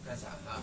Kasaha.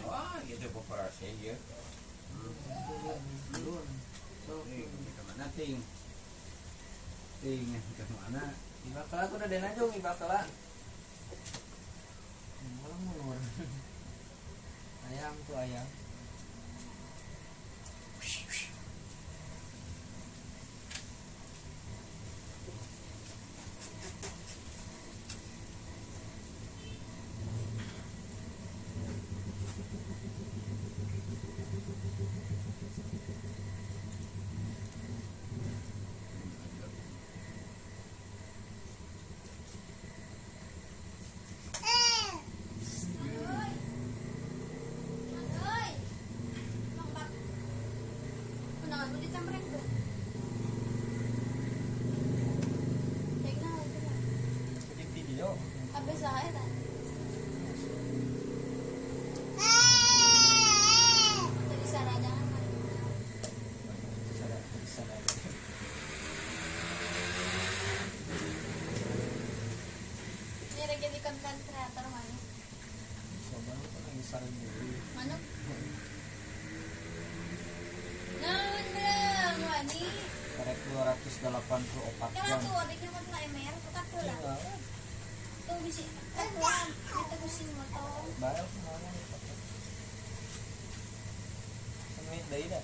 Wah, gitu operasi ya. Kemana ting? Ting kemana? Ibakala aku udah denajong ibakala. Malah mundur. Ayam tuh ayam. Jadi konten kreator mana? Coba lu lagi saran dulu. Mana? Nah, wani. Karek 284 Kalau jam. tuh adiknya mau lah MR, tuh lah. Tuh bisa kan kita pusing motor. Baik semuanya. Semin deui da.